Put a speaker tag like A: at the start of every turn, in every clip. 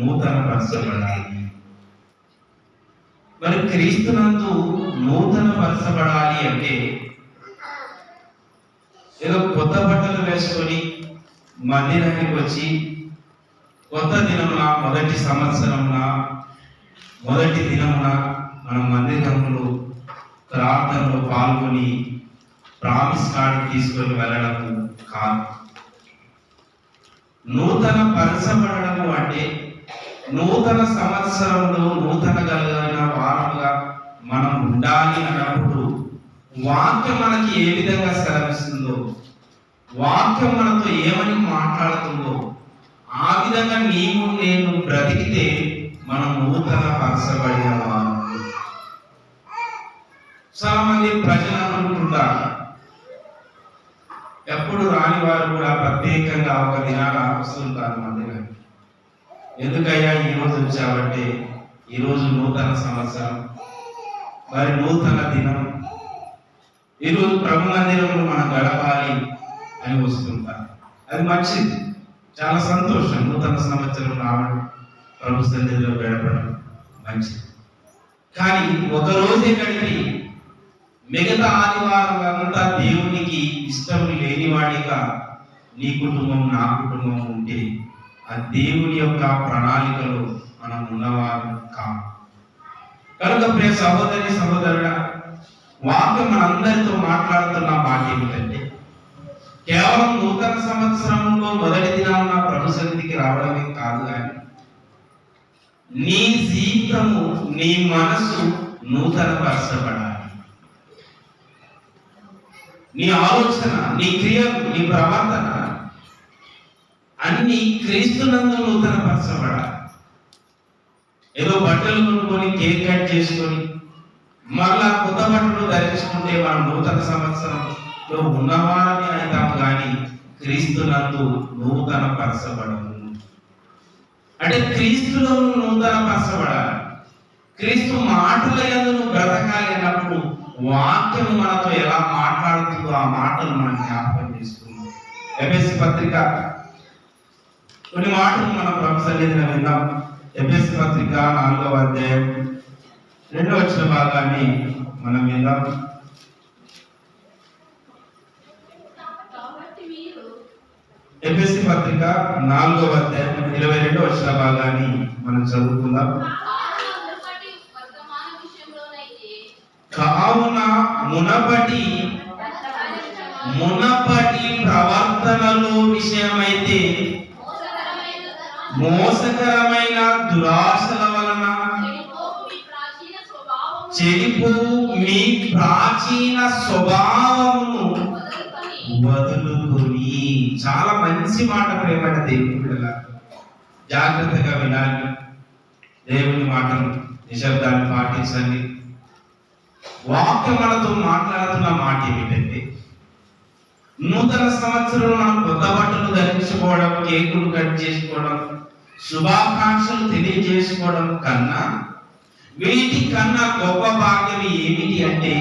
A: నూతన పరచబడాలి. మరి క్రీస్తునందు నూతన పరచబడాలి అంటే ఏదో కొత్త బట్టలు వేసుకొని మందిరానికి వచ్చి కొత్త దినమున మొదటి సంవత్సరమున మొదటి దినమున మన మందిరంలో ప్రార్థనలో పాల్గొని ప్రామిస్ కార్డు తీసుకొని వెళ్ళడము కాదు. నూతన పరచబడము అంటే నూతన సంవత్సరంలో నూతన కలిగిన వారముగా మనం ఉండాలి అన్నప్పుడు వాక్యం మనకి ఏ విధంగా సెలవిస్తుందో, వాక్యం మనతో ఏమని మాట్లాడుతుందో ఆ విధంగా నీవు నేను బ్రతికితే మనం నూతన పరచబడిన వారు. చాలా మంది ప్రజలు అనుకుంటారు, ఎప్పుడు రాని వారు కూడా ప్రత్యేకంగా ఒక దినాలు వస్తుంటారు మందిరానికి. ఎందుకయ్యా ఈరోజు వచ్చావంటే ఈరోజు నూతన సంవత్సరం, మరి నూతన దినం, ఈరోజు ప్రభు మందిరంలో మనం గడపాలి అని వస్తుంటారు. అది మంచిది, చాలా సంతోషం. నూతన సంవత్సరం రావడం, ప్రభు సన్నిధిలో గడపడం మంచిది. కానీ ఒక రోజే గడిపి మిగతా ఆదివారాలంతా దేవునికి ఇష్టం లేనివాడిగా నీ కుటుంబం నా కుటుంబం ఉంటే ఆ దేవుని యొక్క ప్రణాళికలో మనం ఉన్నవారు కాదు. కనుక ప్రియ సహోదరి సహోదరుడా, వాక్యం మనందరితో మాట్లాడుతున్న మాట ఏమిటంటే కేవలం నూతన సంవత్సరంలో మొదటి దినాన ప్రభు సన్నిధికి రావడమే కాదు, కానీ నీ జీవితము నీ మనసు నూతన పరచబడాలి. నీ ఆలోచన, నీ క్రియలు, నీ ప్రవర్తన అన్ని క్రీస్తునందు నూతన పరచబడాలి. ఏదో బట్టలు కొనుక్కొని కేక్ కట్ చేసుకొని మరలా కొత్త బట్టలు ధరించుకుంటే మనం నూతన సంవత్సరంలో ఉన్నవారని అంటాం, కానీ క్రీస్తునందు నూతన పరచబడము అంటే క్రీస్తులో నూతన పరచబడాలి. క్రీస్తు మాటల యందు బ్రతకాలి అన్నప్పుడు వాక్యం మనతో ఎలా మాట్లాడుతుందో ఆ మాటలు మనం జ్ఞాపకం చేసుకుందాం. ఎఫెసీ పత్రిక కొన్ని మాటలు మనం ప్రభు సన్నిధిలో విందాం. ఎఫెసీ పత్రిక 4వ అధ్యాయం 2వ వచన భాగాన్ని మనం విందాం. ఎఫెసీ పత్రిక 4వ అధ్యాయం 22వ వచన భాగాన్ని మనం చదువుకుందాం. కావున మునపటి ప్రవర్తనలో విషయమైతే మోసకరమైన దురాశల వలన చెడిపో మీ ప్రాచీన స్వభావమును వదులుకొని. చాలా మంచి మాట ప్రేమట దేవుని బిడ్డల, జాగ్రత్తగా వినాలి. దేవుని మాటను నిశ్శబ్దాన్ని పాటించండి. వాక్యం మనతో మాట్లాడుతున్న మాట ఏమిటంటే నూతన సంవత్సరంలో మనం కొత్త బట్టలు ధరించుకోవడం, కేకులు కట్ చేసుకోవడం, శుభాకాంక్షలు తెలియజేసుకోవడం కన్నా వీటి కన్నా గొప్ప భాగ్యం ఏమిటి అంటే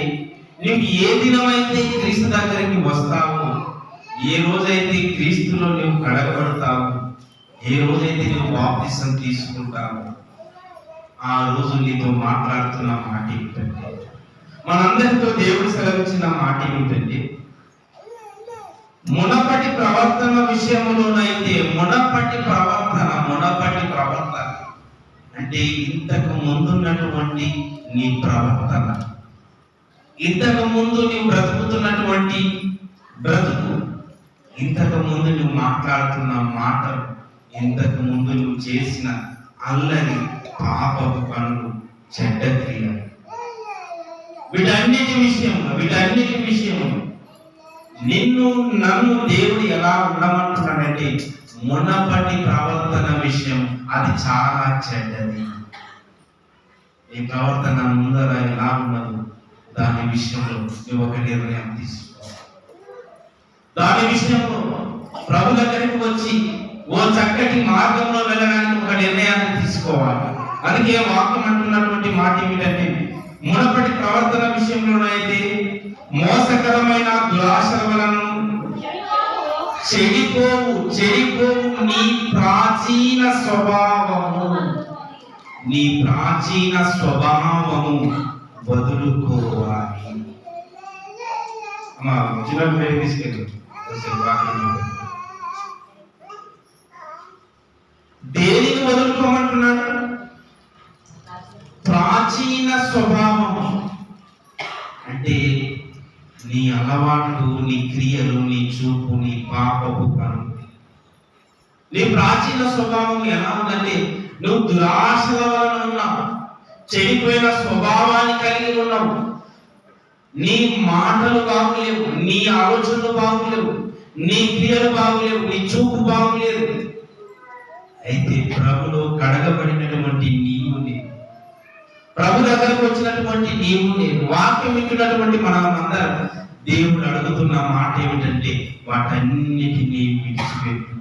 A: నువ్వు ఏ దినమైతే క్రీస్తు దగ్గరికి వస్తావో, ఏ రోజైతే క్రీస్తులో నువ్వు కడగబడతావు, ఏ రోజైతే నువ్వు బాప్తిసం తీసుకుంటావో ఆ రోజు నీతో మాట్లాడుతున్న మాట ఏమిటంటే, మనందరితో దేవుడు సెలవిచ్చిన మాట ఏమిటంటే మునపటి ప్రవర్తన విషయంలోనైతే మునపటి ప్రవర్తన అంటే ఇంతకు ముందున్నటువంటి నీ ప్రవర్తన, ఇంతకు ముందు నీవు బ్రతుకుతున్నటువంటి బ్రతుకు, ఇంతకు ముందు నువ్వు మాట్లాడుతున్న మాటలు, ఇంతకు ముందు నువ్వు చేసిన అల్లరి పాపపు పనులు, చెడ్డ క్రియలు, వీటన్నిటి విషయంలో నిన్ను నన్ను దేవుడు ఎలా ఉండమంటున్నాడంటే మునపటి ప్రవర్తన విషయం అది చాలా చెడ్డది. ఈ ప్రవర్తన ముందర ఎలా ఉన్నదో దాని విషయంలో నువ్వు ఒక నిర్ణయం తీసుకో. దాని విషయంలో ప్రభు దగ్గరికి వచ్చి ఓ చక్కటి మార్గంలో వెళ్ళడానికి ఒక నిర్ణయాన్ని తీసుకోవాలి. అందుకే వాక్యం అంటున్నటువంటి మాట ఏమిటంటే మునపటి ప్రవర్తన విషయంలోనైతే మోసకరమైన దురాశల వలన చెడిపోవు నీ ప్రాచీన స్వభావము, నీ ప్రాచీన స్వభావము వదులుకోవాలి. అమ్మా చిన్న పేరు తీసుకెళ్ళి దేనికి వదులుకోమంటున్నాడు? ప్రాచీన స్వభావము అంటే నీ అలవాట్లు, నీ క్రియలు, నీ చూపు, నీ పాపపు పనులు. నీ ప్రాచీన స్వభావం ఎలా ఉందంటే నువ్వు దురాశల వలన ఉన్నావు, చెడిపోయిన స్వభావాన్ని కలిగి ఉన్నావు. నీ మాటలు బాగులేవు, నీ ఆలోచనలు బాగులేవు, నీ క్రియలు బాగులేవు, నీ చూపు బాగులేదు. అయితే ప్రభులో కడగబడినటువంటి నీవు నేను, ప్రభు దగ్గరకు వచ్చినటువంటి నీవు నేను, వాక్యం వింటున్నటువంటి మనమందరం దేవుడు అడుగుతున్న మాట ఏమిటంటే వాటన్నిటినీ విడిచిపెట్టు,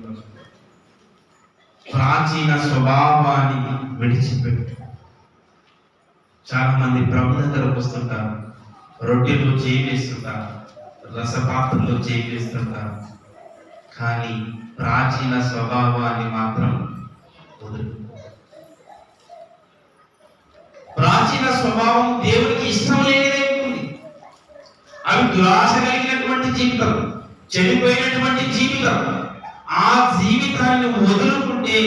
A: ప్రాచీన స్వభావాన్ని విడిచిపెట్టు. చాలా మంది ప్రభు దగ్గరకు వస్తుంటారు, రొట్టెలో చేయి వేస్తుంటారు, రసపాత్రలో చేయి వేస్తుంటారు, కానీ ప్రాచీన స్వభావాన్ని మాత్రం వదులు. ప్రాచీన స్వభావం దేవుడికి ఇష్టం లేనిదే ఉంది. అవి దురాశ కలిగినటువంటి జీవితం, చెడిపోయినటువంటి జీవితం. ఆ జీవితాన్ని వదులుకుంటే,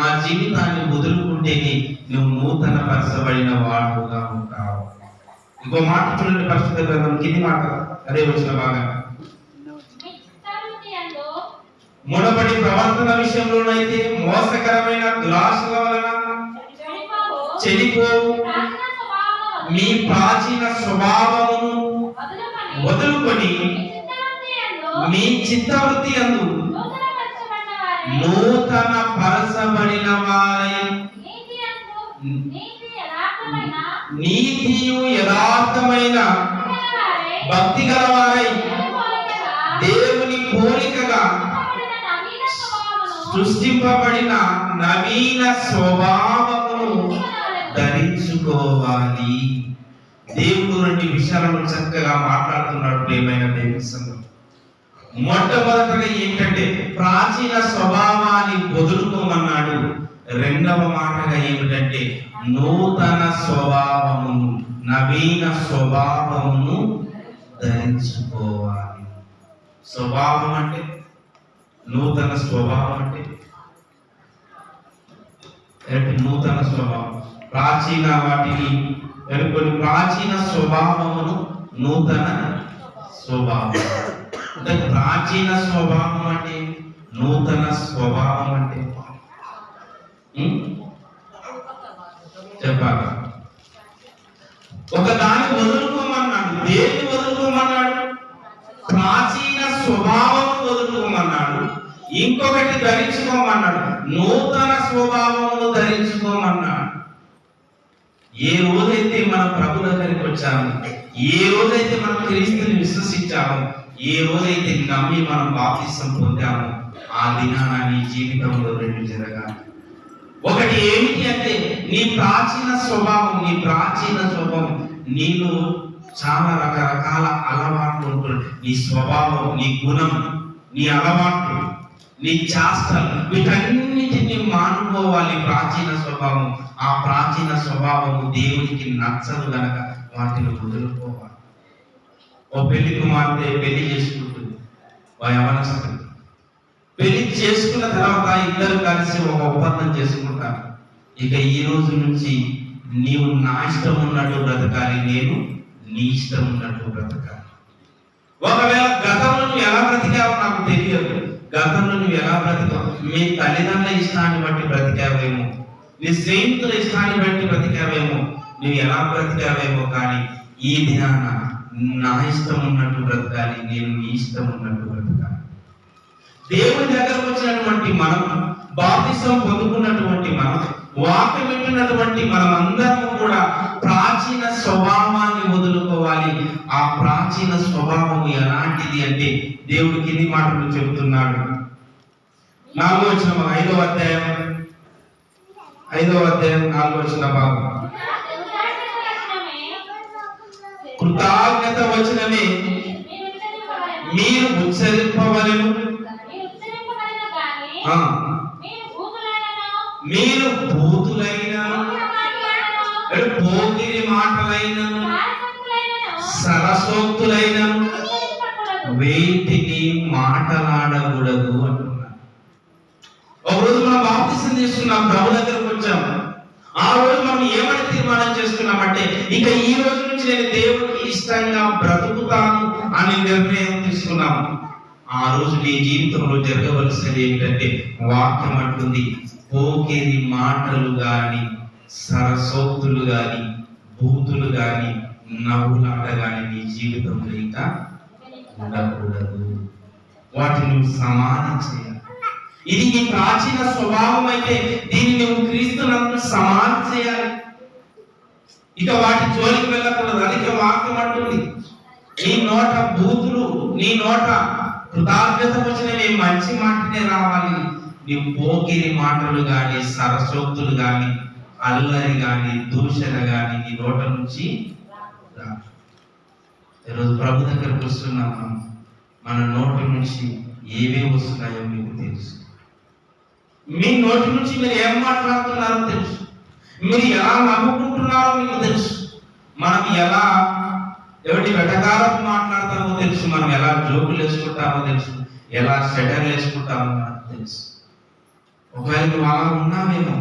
A: ఆ జీవితాన్ని వదులుకుంటేనే నువ్వు నూతన పరచబడిన వాడుగా ఉంటావు. ఇంకో మాట చూడండి, పరిశుద్ధ గ్రంథం కింది మాట అదే వచ్చిన బాగా మునపటి ప్రవర్తన విషయంలోనైతే మోసకరమైన దురాశల వలన చెడిపోవు మీ ప్రాచీన స్వభావమును వదులుకొని మీ చిత్తవృత్తి యందు నూతన పరచబడిన వారై నీతియు యథార్థమైన భక్తి గలవారై దేవుని పోలికగా సృష్టింపబడిన నవీన స్వభావమును ధరించుకోవాలి. దేవుడు రెండు విషయాలను చక్కగా మాట్లాడుతున్నాడు ప్రియమైన దేవుని సంఘం. మొట్టమొదటిగా ఏంటంటే ప్రాచీన స్వభావాన్ని వదులుకోమన్నాడు. రెండవ మాటగా ఏమిటంటే నూతన స్వభావమును, నవీన స్వభావమును ధరించుకోవాలి. స్వభావం అంటే నూతన స్వభావం అంటే నూతన స్వభావం. ప్రాచీన వాటిని కొన్ని ప్రాచీన స్వభావమును నూతన స్వభావం అంటే ప్రాచీన స్వభావం అంటే నూతన స్వభావం అంటే చెప్పాలి. ఒక దాన్ని వదులుకోమన్నాడు. దేన్ని వదులుకోమన్నాడు? ప్రాచీన స్వభావం వదులుకోమన్నాడు. ఇంకొకటి ధరించుకోమన్నాడు, నూతన స్వభావమును ధరించుకోమన్నాడు. ఏ రోజైతే మనం ప్రభు దగ్గరికి వచ్చాము, ఏ రోజైతే మనం క్రీస్తుని విశ్వసించాము, ఏ రోజైతే నమ్మి మనం బాప్తిసం పొందాము, ఆ దినాన నీ జీవితంలో రెండు జరగాలి. ఒకటి ఏమిటి అంటే నీ ప్రాచీన స్వభావం. నీ ప్రాచీన స్వభావం నీలో చాలా రకరకాల అలవాట్లు ఉంటుంది. నీ స్వభావం, నీ గుణం, నీ అలవాట్లు, నీ చేష్టలు, వీటన్నిటిని మానుకోవాలి. ప్రాచీన స్వభావం, ఆ ప్రాచీన స్వభావము దేవునికి నచ్చదు గనక వాటిని వదులుకోవాలి. ఓ పెళ్లి కుమార్తె పెళ్లి చేసుకుంటుంది, యవనస్తుడు పెళ్లి చేసుకున్న తర్వాత ఇద్దరు కలిసి ఒక ఒప్పందం చేసుకుంటారు. ఇక ఈ రోజు నుంచి నీవు నా ఇష్టం ఉన్నట్టు బ్రతకాలి, నేను నీ ఇష్టం ఉన్నట్టు బ్రతకాలి. ఒకవేళ గతంలో నువ్వు ఎలా బ్రతికావో నాకు తెలియదు. గతంలో నువ్వు ఎలా బ్రతికావు, మీ తల్లిదండ్రుల ఇష్టాన్ని బట్టి బ్రతికావేమో, నీ స్నేహితుల ఇష్టాన్ని బట్టి బ్రతికావేమో, నువ్వు ఎలా బ్రతికావేమో, కానీ ఈ దినాన నా ఇష్టం ఉన్నట్టు బ్రతకాలి, నేను నీ ఇష్టం ఉన్నట్టు బ్రతకాలి. దేవుని దగ్గరకు వచ్చినటువంటి మనం, బాప్తిసం పొందుకున్నటువంటి మనం, వాక్యం వింటున్నటువంటి మనమందరం కూడా ప్రాచీన స్వభావాన్ని వదులుకోవాలి. ఆ ప్రాచీన స్వభావం ఎలాంటిది అంటే దేవుడు కింది మాటలు చెబుతున్నాడు. 4వ వచనం, 5వ అధ్యాయం 4వ వచన భాగం. కృతజ్ఞత వచనమే మీరు ఉచ్చరింపవలెను, మీరు బూతులైనను పోకిరి మాటలైనను సరసోక్తులైనను వేటిని మాటలాడకూడదు అంటున్నారు. ఒకరోజు మనం బాప్తిసం తీసుకున్నాం, ప్రభు దగ్గరకు వచ్చాం. ఆ రోజు మనం ఏమని తీర్మానం చేసుకున్నామంటే ఇక ఈ రోజు నుంచి నేను దేవుడికి ఇష్టంగా బ్రతుకుతాను అని నిర్ణయం తీసుకున్నాము. ఆ రోజు నీ జీవితంలో జరగవలసినది ఏంటంటే వాక్యం అంటుంది, పోకిరి మాటలు గాని సరసోక్తులు గాని బూతులు గాని నవ్వులాట గాని నీ జీవితంలో ఇంకా ఉండకూడదు. వాటిని నువ్వు సమాధి చేయాలి. ఇది నీ ప్రాచీన స్వభావం అయితే దీన్ని నువ్వు క్రీస్తునందు సమాధి చేయాలి. ఇక వాటి జోలికి వెళ్ళకూడదు. అందుకే వాక్యం అంటుంది, నీ నోట బూతులు, నీ నోట కృతజ్ఞత వచ్చినవి మంచి మాటనే రావాలి. నీ పోకిరి మాటలు గాని సరసోక్తులు గాని అల్లరి గాని దూషణ గాని నీ నోట నుంచి ఈరోజు ప్రభు దగ్గరకు వస్తున్నాం. మన నోటి నుంచి ఏమేమి వస్తున్నాయో మీకు తెలుసు. మీ నోటి నుంచి మీరు ఏం మాట్లాడుతున్నారో తెలుసు. మీరు ఎలా నవ్వుకుంటున్నారో మీకు తెలుసు. మనం ఎలా ఎవరి వెటకారం మాట్లాడతామో తెలుసు. మనం ఎలా జోకులు వేసుకుంటామో తెలుసు. ఎలా షెటర్లు వేసుకుంటామో మనకు తెలుసు. ఒకవేళ నువ్వు అలా ఉన్నావేమో,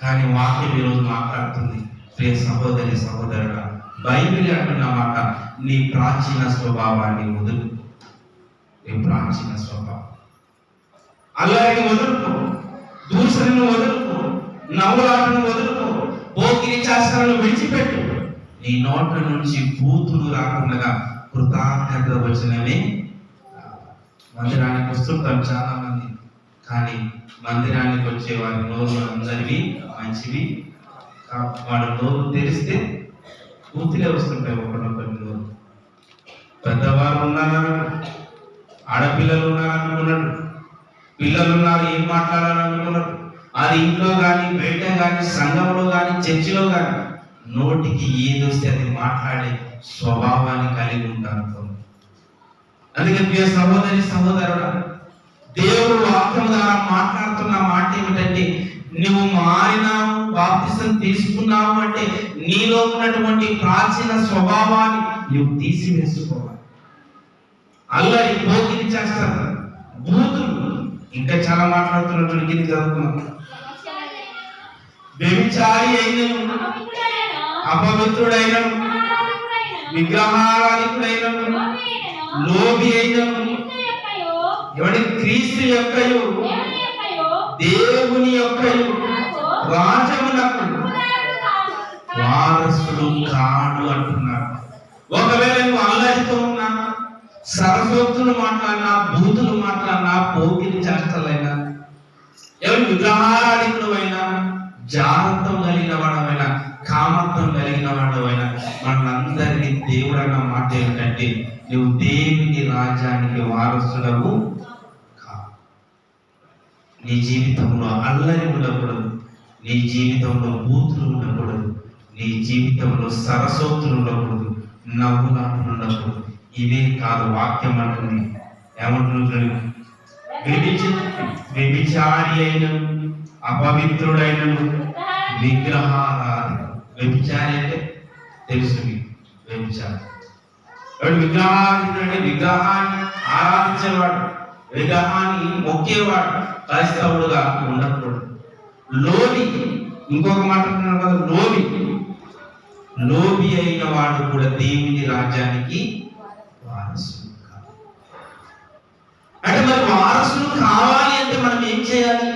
A: కానీ వాక్యం ఈరోజు మాట్లాడుతుంది, ప్రియ సహోదరి సహోదరుడా, బైబిల్ అంటున్న మాట, నీ ప్రాచీన స్వభావాన్ని వదులు. నీ ప్రాచీన స్వభావం అల్లరిని వదులుకో, దూషణను వదులుకో, నవ్వులాటను వదులుకో, పోకిరి చేష్టలను విడిచిపెట్టు. నీ నోట్ల నుంచి బూతులు రాకుండా కృతజ్ఞత వచనమే. మందిరానికి వస్తుంటాం చాలా మంది, కానీ మందిరానికి వచ్చే వారి నోరు అందరివి మంచివి. వాడు నోరు తెరిస్తే పూర్తిగా వస్తుంటాయి ఒకరినొకరి నోరు. పెద్దవారు ఉన్నారని, ఆడపిల్లలు ఉన్నారనుకున్నాడు, పిల్లలు ఉన్నారు ఏం మాట్లాడాలనుకున్నాడు. అది ఇంట్లో కానీ బయట కానీ సంఘంలో కానీ చర్చిలో కానీ నోటికి ఏది వస్తే అది మాట్లాడే స్వభావాన్ని కలిగి ఉంటారు. అందుకే ప్రియ సహోదరి సహోదరుడా, దేవుడు వాక్యం ద్వారా మాట్లాడుతున్న మాట ఏమిటంటే, నువ్వు మారినావు, బాప్తిసం తీసుకున్నావు అంటే నీలో ఉన్నటువంటి ప్రాచీన స్వభావాన్ని నువ్వు తీసివేసుకోవాలి. అల్లరి పోకిరి చేస్తారు, బూతులు, ఇంకా చాలా మాట్లాడుతున్నటువంటి కింద చదువుకున్నాం. వ్యభిచారి అయినను, అపవిత్రుడైనను, విగ్రహారాధికుడైనను, లోబి అయినను, ఎవడి క్రీస్తు యొక్కయు దేవుని యొక్కయు రాజమునకు వారసుడు కాడు అంటున్నాడు. ఒకవేళ నువ్వు అల్లరితో ఉన్నా, సరసోక్తులు మాట్లాడినా, బూతులు మాట్లాడినా, పోకిరి చేష్టలైనా, ఎవరి విగ్రహారాధికుడు అయినా, జాగ్రత్తం కలిగిన వాడమైనా, కామత్వం కలిగిన వాడమైనా, మనందరినీ దేవుడు అన్న మాట ఏమిటంటే, నువ్వు దేవుని రాజ్యానికి వారసుడవు కాదు. నీ జీవితంలో అల్లరి ఉండకూడదు, నీ జీవితంలో బూతులు ఉండకూడదు, నీ జీవితంలో సరసోక్తులు ఉండకూడదు, నవ్వులాటలు ఉండకూడదు. ఇవే కాదు వాక్యం అంటుంది. ఏమంటున్నారు? వ్యభిచారి అయినను, అపవిత్రుడైనను, విగ్రహారాధన. వ్యభిచారి అంటే తెలుసు మీకు, వ్యభిచారి విగ్రహారాధన, విగ్రహాన్ని ఆరాధించేవాడు, విగ్రహాన్ని మొక్కేవాడు క్రైస్తవుడుగా ఉండకూడదు. లోబి, ఇంకొక మాట కదా, లోబి అయిన వాడు కూడా దేవుని రాజ్యానికి వారసుడు కాదు. అంటే మరి వారసులు కావాలి అంటే మనం ఏం చేయాలి?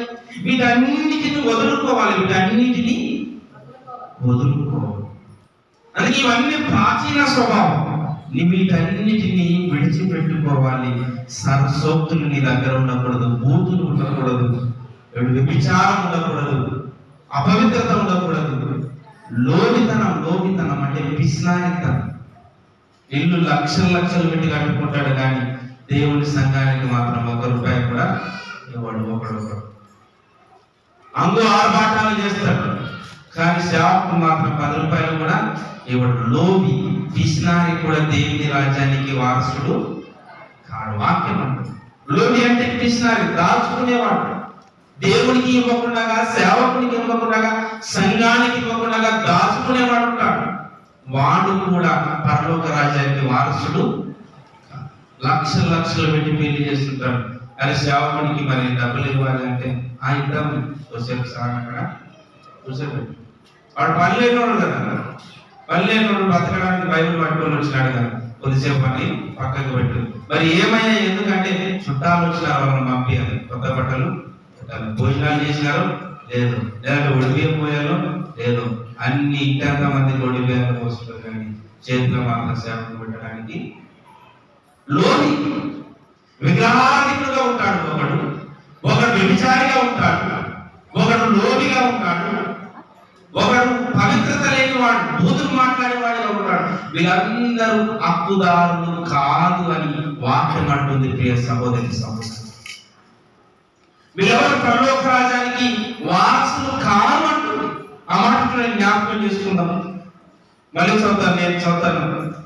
A: వీటన్నిటిని వదులుకోవాలి, వీటన్నిటిని వదులుకోవాలి. అందుకే ఇవన్నీ ప్రాచీన స్వభావం. వీటన్నిటిని విడిచిపెట్టుకోవాలి. సరసోక్తులు నీ దగ్గర ఉండకూడదు, బూతులు ఉండకూడదు, వ్యభిచారం ఉండకూడదు, అపవిత్రత ఉండకూడదు. లోబితనం అంటే పిసినారితనం. ఇల్లు లక్షలు పెట్టి కట్టుకుంటాడు, కానీ దేవుని సంఘానికి మాత్రం ₹1 కూడా ఇవ్వడు. ఒకడు అంగు ఆర్భాటాలు చేస్తాడు, కానీ సేవకు మాత్రం ₹10 కూడా ఇవ్వడు. లోబి, పిసినారి కూడా దేవుని రాజ్యానికి వారసుడు కాడు. వాక్యం అంటారు. లోబి అంటే పిసినారి, దాచుకునేవాడు, దేవునికి ఇవ్వకుండా, సేవకునికి ఇవ్వకుండా, సంఘానికి ఇవ్వకుండా దాచుకునేవాడు ఉంటాడు. వాడు కూడా పరలోక రాజ్యానికి వారసుడు. లక్షలు లక్షలు పెట్టి పెళ్లి చేస్తుంటాడు. కానీ సేవకునికి మరి డబ్బులు ఇవ్వాలి అంటే ఆ ఇద్దాం కొద్దిసేపు సార్ అక్కడ కూర్చోబెట్టి, వాడు పని లేనివాడు కదా, పని లేనివాడు బతకడానికి బైబిల్ పట్టుకొని వచ్చినాడు కదా, కొద్దిసేపు పని పక్కకు పెట్టు. మరి ఏమైనా ఎందుకంటే చుట్టాలు వచ్చినారు, వాళ్ళని పంపించాలి, కొత్త బట్టలు పెట్టాలి. భోజనాలు చేసినారు లేదు, లేదంటే ఒడిబియ్యం పోయాలో లేదు, అన్ని ఇంకంత మంది ఒడిబియ్యాలు పోస్తున్నారు. కానీ చేతిలో మాత్రం సేవకు పెట్టడానికి లోని విగ్రహాధికుడుగా ఉంటాడు ఒకడు, ఒకడు వ్యభిచారిగా ఉంటాడు, ఒకడు లోనిగా ఉంటాడు, ఒకడు పవిత్రత లేని వాడు, బూతులు మాట్లాడేవాడిగా ఉంటాడు. వీళ్ళందరూ హక్కుదారులు కాదు అని వాక్యం అంటుంది. ప్రియ సహోదరి సహోదరు, వీళ్ళెవరు పరలోక రాజ్యానికి వారసులు కాదు అంటుంది. ఆ మాటను నేను జ్ఞాపకం చేసుకుందాం. మళ్ళీ నేను చదువుతాను.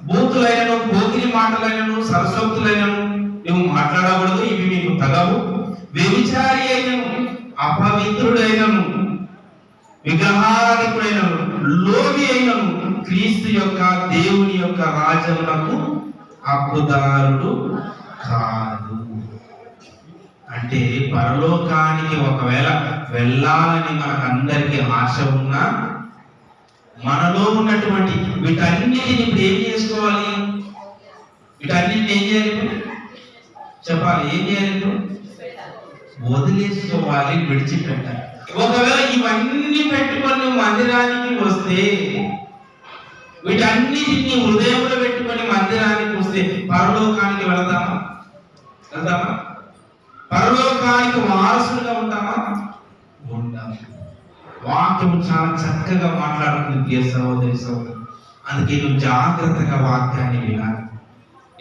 A: బూతులైనను, పోకిరి మాటలైనను, సరస్వతులైనను నువ్వు మాట్లాడకూడదు, ఇవి మీకు తగవు. వ్యభిచారి అయినను, అపవిత్రుడైనను, విగ్రహాధికుడైనను, లోబి అయినను క్రీస్తు యొక్క దేవుని యొక్క రాజ్యమునకు హక్కుదారుడు కాదు. అంటే పరలోకానికి ఒకవేళ వెళ్ళాలని మనకందరికీ ఆశ ఉన్నా, మనలో ఉన్నటువంటి వీటన్నిటిని ఇప్పుడు ఏం చేసుకోవాలి? వీటన్నిటిని ఏం చేయాలి? చెప్పాలి. ఏం చేయాలి? వదిలేసుకోవాలి, విడిచిపెట్టాలి. ఒకవేళ ఇవన్నీ పెట్టుకొని మందిరానికి వస్తే, వీటన్నిటిని హృదయంలో పెట్టుకొని మందిరానికి వస్తే పరలోకానికి వెళదామా? పరలోకానికి వారసులుగా ఉంటామా? ఉంటాము. వాక్యం చాలా చక్కగా మాట్లాడుతుంది సహోదరి సహోదరు. అందుకే నువ్వు జాగ్రత్తగా వాక్యాన్ని వినాలి.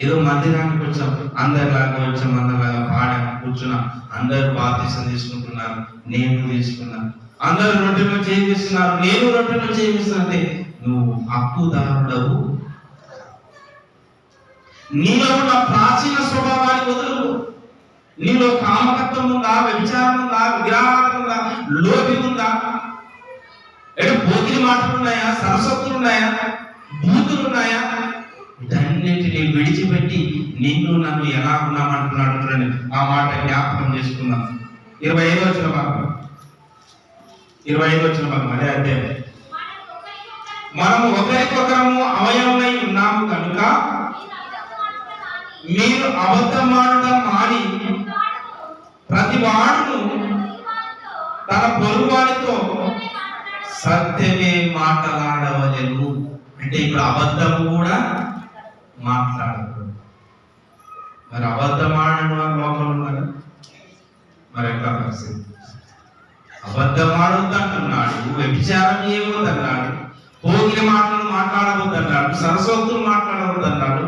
A: ఏదో మందిరానికి వచ్చాం, అందరిలాగా వచ్చాం, అందరిలాగా పాడాము, కూర్చున్నాం, అందరూ బాప్తిసం తీసుకుంటున్నారు, నేను తీసుకున్నాను, అందరూ రొట్టెలో చేయిస్తున్నారు, నేను రొట్టెలో చేయిస్తుంటే నువ్వు హక్కుదారుడవు. నీలో ఉన్న ప్రాచీన స్వభావాన్ని వదులు. నీలో కామకత్వం ఉందా, వ్యభిచారం ఉందా, విగ్రహాలు ఉందా, లోపి ఉందా, పోకిరి మాటలు ఉన్నాయా, సరస్వతులు ఉన్నాయా, బూతులు ఉన్నాయా? వీటన్నిటిని విడిచిపెట్టి నిన్ను నన్ను ఎలా ఉన్నామంటున్నాడు చూడండి. ఆ మాట జ్ఞాపకం చేసుకుందాం. 25వ వచనం అదే అంటే, మనము ఒకరికొకరము అవయవమై ఉన్నాము కనుక మీరు అబద్ధమాడటం మాని ప్రతి వాడును తన పొరుగువాడితో సత్యమే మాట్లాడవలెను. అంటే ఇప్పుడు అబద్ధం కూడా మాట్లాడకూడదు. మరి అబద్ధం ఆడని వారు లోపల ఉన్నారు. మరి ఎట్లా పరిస్థితి? అబద్ధం ఆడొద్దు అంటున్నాడు, వ్యభిచారం చేయవద్దు అన్నాడు, పోగిన మాటలు మాట్లాడవద్దు అన్నాడు, సరస్వతులు మాట్లాడవద్దు అన్నాడు,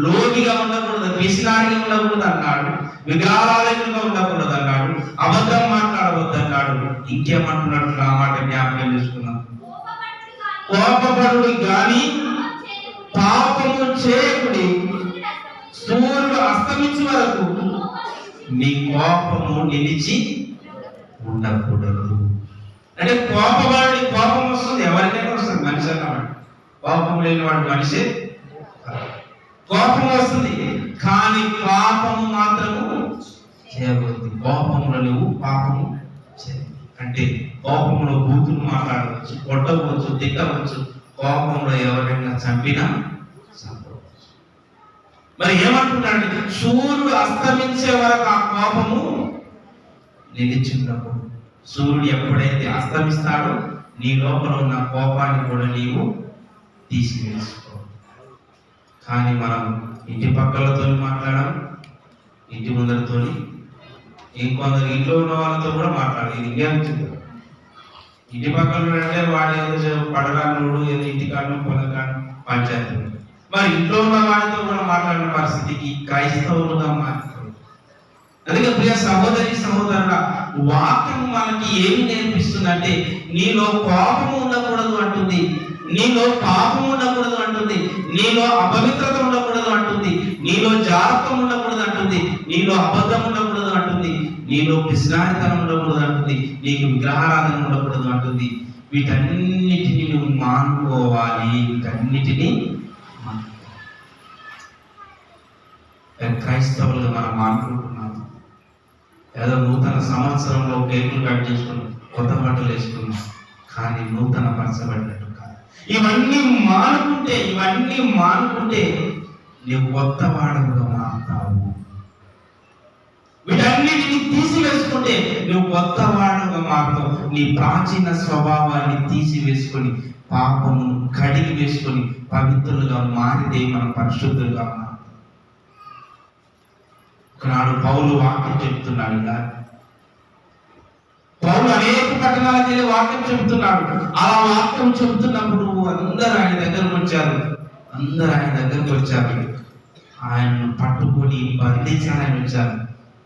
A: లోబిగా ఉండకూడదు, పిసినారిగా ఉండకూడదు అన్నాడు, విగ్రహాలయంగా ఉండకూడదు అన్నాడు, అబద్ధం మాట్లాడవద్దు అన్నాడు. ఇంకేమంటున్నాడు? ఆ మాట జ్ఞాపకం చేసుకున్నాం. కోపపడుడి గాని పాపము చేయకుడి, సూర్యుడు అస్తమించే వరకు నీ కోపము నిలిచి ఉండకూడదు. అంటే కోపపడి, కోపం వస్తుంది, ఎవరికైనా వస్తుంది, మనిషి అన్నమాట. కోపం లేని వాడు మనిషి. కోపం వస్తుంది, కానీ పాపము మాత్రము చేయకూడదు. కోపంలో నువ్వు పాపము చేయకూడదు. అంటే కోపంలో బూతులు మాట్లాడవచ్చు, కొట్టవచ్చు, తిట్టవచ్చు, కోపంలో ఎవరైనా చంపినా చంపవచ్చు. మరి ఏమంటున్నాడు? సూర్యుడు అస్తమించే వరకు ఆ కోపము నిలిచినప్పుడు, సూర్యుడు ఎప్పుడైతే అస్తమిస్తాడో నీ లోపల ఉన్న కోపాన్ని కూడా నీవు తీసివేసుకో. కానీ మనం ఇంటి పక్కలతో మాట్లాడాం, ఇంటి ముందరతో, ఇంకొందరు ఇంట్లో ఉన్న వాళ్ళతో కూడా మాట్లాడాలి. ఇది ఇంటి పక్కన అంటే వాడు ఏదో పడరానుడు, ఏదో ఇంటికాడను పొలగాను పంచాయతీ. మరి ఇంట్లో ఉన్న వాడితో కూడా మాట్లాడిన పరిస్థితికి క్రైస్తవులుగా మారుతారు. అందుకే ప్రియ సహోదరి సహోదరుల, వాక్యం మనకి ఏమి నేర్పిస్తుందంటే నీలో కోపము ఉండకూడదు అంటుంది. నీలో పాపం ఉండకూడదు అంటుంది, నీలో అపవిత్రత ఉండకూడదు అంటుంది, నీలో జారత్వం ఉండకూడదు అంటుంది, నీలో అబద్ధం ఉండకూడదు అంటుంది, నీలో పిసినారితనం ఉండకూడదు అంటుంది, నీకు విగ్రహారాధన ఉండకూడదు అంటుంది. వీటన్నిటిని నువ్వు మానుకోవాలి. వీటన్నిటినీ క్రైస్తవులుగా మనం మానుకుంటున్నాం. ఏదో నూతన సంవత్సరంలో కేకులు కట్ చేసుకున్నాం, కొత్త బట్టలు వేసుకున్నాం, కానీ నూతన పరచబడినట్టు కాదు. ఇవన్నీ మానుకుంటే నువ్వు కొత్త వాడవుగా మారుతావు. వీటన్నిటిని తీసివేసుకుంటే నువ్వు కొత్త వాడుగా మారుతావు. నీ ప్రాచీన స్వభావాన్ని తీసివేసుకొని పాపమును కడిగి వేసుకొని పవిత్రులుగా మారితే మనం పరిశుద్ధులుగా మారుతాం. ఒకనాడు పౌలు వాక్యం చెప్తున్నాడు. ఇలా పౌలు అనేక పట్టణాలకు వెళ్ళి వాక్యం చెబుతున్నాడు. అలా వాక్యం చెబుతున్నప్పుడు అందరూ ఆయన దగ్గరకు వచ్చారు. ఆయనను పట్టుకొని బంధించాలని వచ్చారు.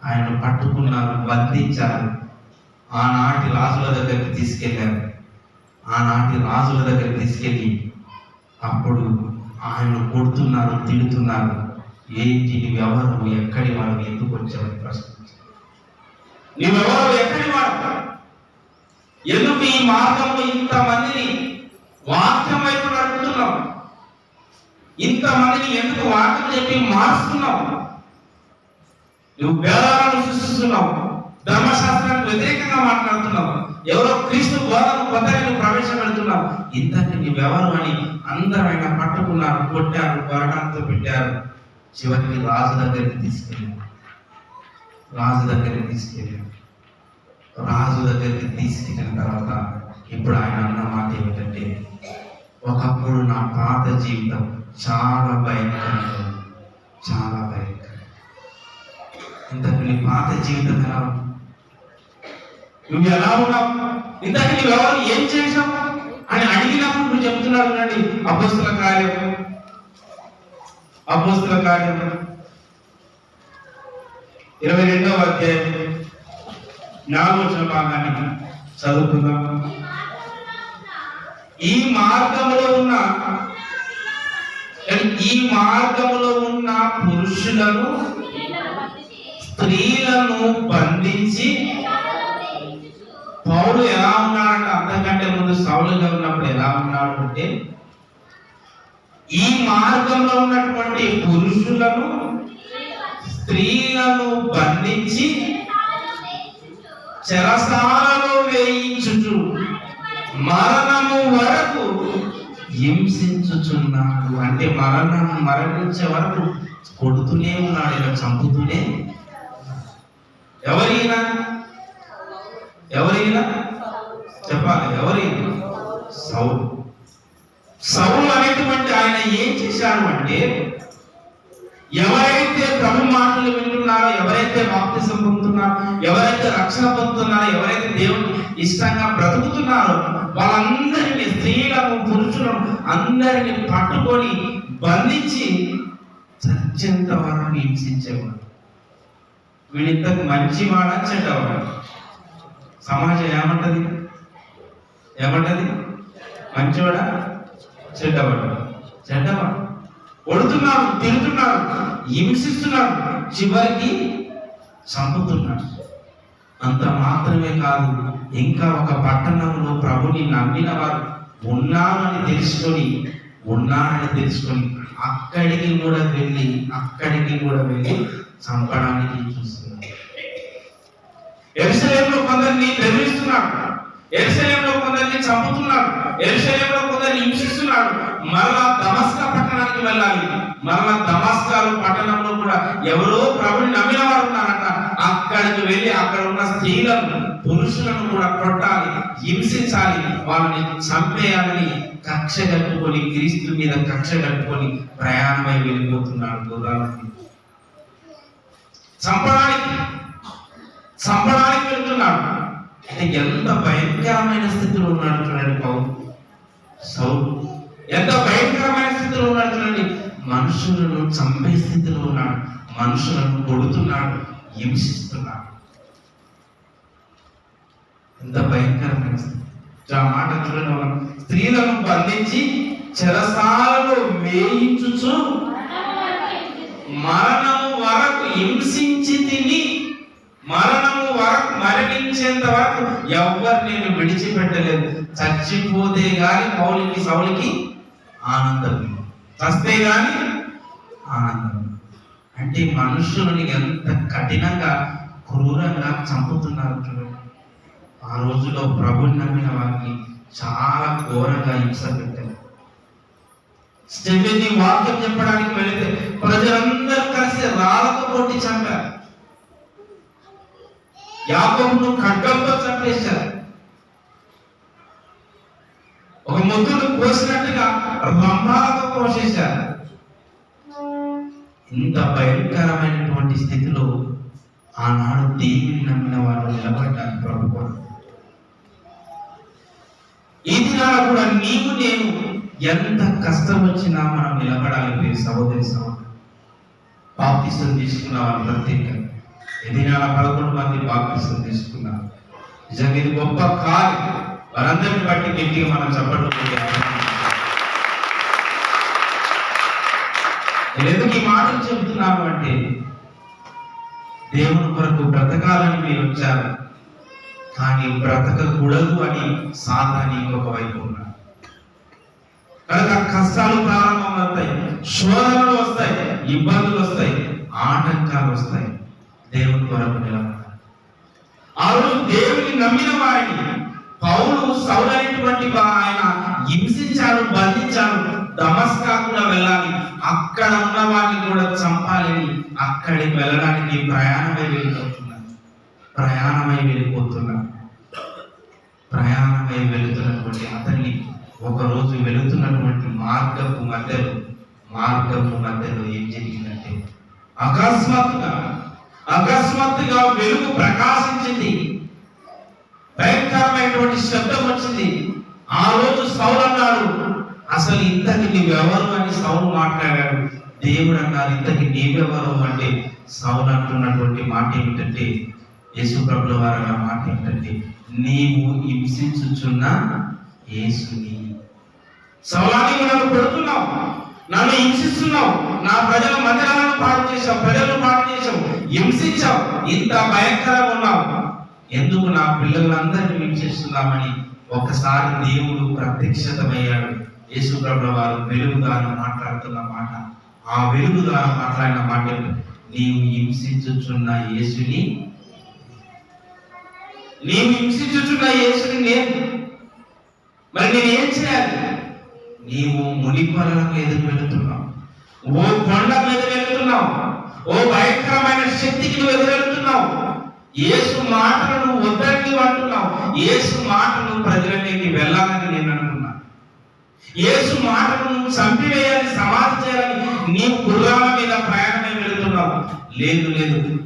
A: ఆయన పట్టుకున్నారు, బంధించారు. ఆనాటి రాజుల దగ్గరికి తీసుకెళ్ళి అప్పుడు ఆయన కొడుతున్నారు, తిడుతున్నారు. ఏంటి నువ్వెవరు, ఎక్కడి వాడు, ఎందుకు వచ్చావని ప్రశ్నించారు. నువ్వెవరు, ఎక్కడి వాడు, ఎందుకు ఈ మార్గంలో ఇంతమందిని వాక్యం వైపు నడుపుతున్నావు, ఇంతమందిని ఎందుకు వాక్యం చెప్పి మారుస్తున్నావు, నువ్వు వేదాలను సృష్టిస్తున్నావు, ధర్మశాస్త్రానికి వ్యతిరేకంగా మాట్లాడుతున్నావు, ఎవరో క్రీస్తు బోధను కొత్తగా ప్రవేశపెడుతున్నావు, ఇంతటి నువ్వెవరు అని అందరూ ఆయన పట్టుకున్నారు, కొట్టారు, కొరడాలతో పెట్టారు. చివరికి రాజు దగ్గరికి తీసుకెళ్ళారు. రాజు దగ్గరికి తీసుకెళ్ళిన తర్వాత ఇప్పుడు ఆయన అన్న మాట ఏమిటంటే, ఒకప్పుడు నా పాత జీవితం చాలా భయంకరంగా, ఇంతకు నీ పాత జీవితం ఎలా ఉంది, నువ్వు ఎలా ఉన్నావు, ఇంతకు నువ్వెవరు, ఏం చేశావు అని అడిగినప్పుడు నువ్వు చెప్తున్నాడు. అండి అపోస్తల కార్యం 22వ అధ్యాయం 4వ భాగాన్ని చదువుకుందాం. ఈ మార్గంలో ఉన్న పురుషులను స్త్రీలను బంధించి పౌలు ఎలా ఉన్నాడంటే, అంతకంటే ముందు సౌలుగా ఉన్నప్పుడు ఎలా ఉన్నాడు అంటే, ఈ మార్గంలో ఉన్నటువంటి పురుషులను స్త్రీలను బంధించి చెరసాలలో వేయించుచు మరణము వరకు హింసించుచున్నాడు. అంటే మరణించే వరకు కొడుతూనే ఉన్నాడు, ఇలా చంపుతూనే. ఎవరైనా చెప్పాలి, ఎవరైనా సౌలు అనేటువంటి ఆయన ఏం చేశాడు అంటే, ఎవరైతే ప్రభు మాటలు వింటున్నారో, ఎవరైతే బాప్తిసం పొందుతున్నారో, ఎవరైతే రక్షణ పొందుతున్నారో, ఎవరైతే దేవునికి ఇష్టంగా బ్రతుకుతున్నారో వాళ్ళందరినీ, స్త్రీలను పురుషులను అందరినీ పట్టుకొని బంధించి చచ్చేంత వరకు హింసించేవాడు. వీడింతకు మంచివాడా చెడ్డవాడా? సమాజం ఏమంటది? మంచివాడా చెడ్డవాడు? కొడుతున్నారు, తిరుగుతున్నారు, హింసిస్తున్నారు, చివరికి చంపుతున్నారు. అంత మాత్రమే కాదు, ఇంకా ఒక పట్టణంలో ప్రభుని నమ్మిన వారు ఉన్నారని తెలుసుకొని అక్కడికి కూడా వెళ్ళి చంపడానికి చూస్తున్నారు. యెరూషలేములో కొందరిని ప్రేమిస్తున్నాడు, యెరూషలేములో కొందరిని చంపుతున్నాడు, యెరూషలేములో కొందరిని హింసిస్తున్నాడు. మరలా దమస్కా పట్టణానికి వెళ్ళాలి. మరలా దమస్కాలు పట్టణంలో కూడా ఎవరో ప్రభుని నమ్మిన వారు ఉన్నారట. అక్కడికి వెళ్ళి అక్కడ ఉన్న స్త్రీలను పురుషులను కూడా కొట్టాలి, హింసించాలి, వాళ్ళని చంపేయాలని కక్ష కట్టుకొని, క్రీస్తు మీద కక్ష కట్టుకొని ప్రయాణమై వెళ్ళిపోతున్నాడు గుర్రాలకి. చంపడానికి వెళ్తున్నాడు. అంటే ఎంత భయంకరమైన స్థితిలో ఉన్నాడు చూడండి సౌలు. ఎంత భయంకరమైన స్థితిలో ఉన్నాడు చూడండి. మనుషులను చంపే స్థితిలో ఉన్నాడు, మనుషులను కొడుతున్నాడు, హింసిస్తున్నాడు. ఎంత భయంకరమైన స్థితి. ఆ మాట చూడండి, స్త్రీలను బంధించి చెరసాలలో వేయించుచు మరణము వరకు హింసించి తిని మరణము వరకు మరణించేంత వరకు ఎవ్వరు నేను విడిచిపెట్టలేదు. చచ్చిపోతే గాని సౌలికి ఆనందం, చస్తే గాని ఆనందం. అంటే మనుషులని ఎంత కఠినంగా క్రూరంగా చంపుతున్నారు చూడండి. ఆ రోజులో ప్రభుని నమ్మిన వారికి చాలా ఘోరంగా హింస పెట్టారు. స్టెఫెనీ వాక్యం చెప్పడానికి వెళితే ప్రజలందరూ కలిసి రాళ్లతో కొట్టి చంపారు. యాకోబును ఖడ్గంతో చంపేశారు. ఒక ముద్దును కోసినట్టుగా రంభాలతో కోసేశారు. ఇంత భయంకరమైనటువంటి స్థితిలో ఆనాడు దేవుని నమ్మిన వారు నిలబడ్డారు ప్రభు. ఈ దినాన కూడా నీవు నేను ఎంత కష్టం వచ్చినా మనం నిలబడాలి. సహోదరి సహోదరు, బాప్తిసం తీసుకున్న వారు ప్రత్యేకంగా ఈ దినాన 11 మంది బాప్తిసం తీసుకున్నారు. నిజంగా ఇది గొప్ప కార్యం. వారందరిని బట్టి గట్టిగా మనం చప్పట్లు ఎందుకు ఈ మాటలు చెబుతున్నాను అంటే, దేవుని కొరకు బ్రతకాలని మీరు వచ్చారు, కానీ బ్రతకకూడదు అని సాతాను ఇంకొక వైపు ఉన్నారు. కనుక కష్టాలు ప్రారంభమవుతాయి, శోధనలు వస్తాయి, ఇబ్బందులు వస్తాయి, ఆటంకాలు వస్తాయి. దేవుని కొరకు నిలబడాలి. ఆ రోజు దేవుని నమ్మిన వారిని పౌలు సౌలైనటువంటి ఆయన హింసించాడు, బంధించాడు. దమస్కా కూడా వెళ్ళాలి, అక్కడ ఉన్న వారిని కూడా చంపాలని అక్కడికి వెళ్ళడానికి ప్రయాణమై వెళుతున్నటువంటి అతన్ని ఒకరోజు వెళుతున్నటువంటి మార్గపు మధ్యలో ఏం జరిగిందంటే అకస్మాత్తుగా వెలుగు ప్రకాశించింది, భయంకరమైనటువంటి శబ్దం వచ్చింది. ఆ రోజు సౌలు అన్నాడు, అసలు ఇంతకి నీవెవరు అని సౌలు మాట్లాడాడు. దేవుడు అన్నారు, ఇంతకి నీవెవరు అంటే సౌలు అంటున్నటువంటి మాట ఏమిటంటే, యేసు ప్రభుల వారి మాట ఏమిటంటే, నీవు హింసించుచున్న యేసుని. సౌలాన్ని నన్ను పెడుతున్నావు, నన్ను హింసిస్తున్నావు, నా ప్రజల మందిరాలను పాడు చేశావు, ప్రజలను పాడు చేశావు, హింసించావు, ఇంత భయంకరంగా ఉన్నావు, ఎందుకు నా పిల్లలందరినీ హింసిస్తున్నామని ఒకసారి దేవుడు ప్రత్యక్షతమయ్యాడు. యేసు ప్రభుల వారు వెలుగు ద్వారా మాట్లాడుతున్న మాట, ఆ వెలుగు ద్వారా మాట్లాడిన మాట, నీవు హింసించుచున్న యేసుని నేను. మరి నేను ఏం చేయాలి? నీవు మునిపొలకు ఎదురు వెళుతున్నావు, ఓ కొండ మీద వెళుతున్నావు, ఓ భయంకరమైన శక్తికి నువ్వు ఎదురు వెళుతున్నావు. యేసు మాటలను వద్దని అంటున్నావు. యేసు మాటలు ప్రజలకి వెళ్ళాలని నేను అనుకున్నాను. యేసు మాటలను చంపివేయాలి, సమాధి చేయాలని నీవు గుర్రాల మీద ప్రయాణమే వెళుతున్నావు. లేదు,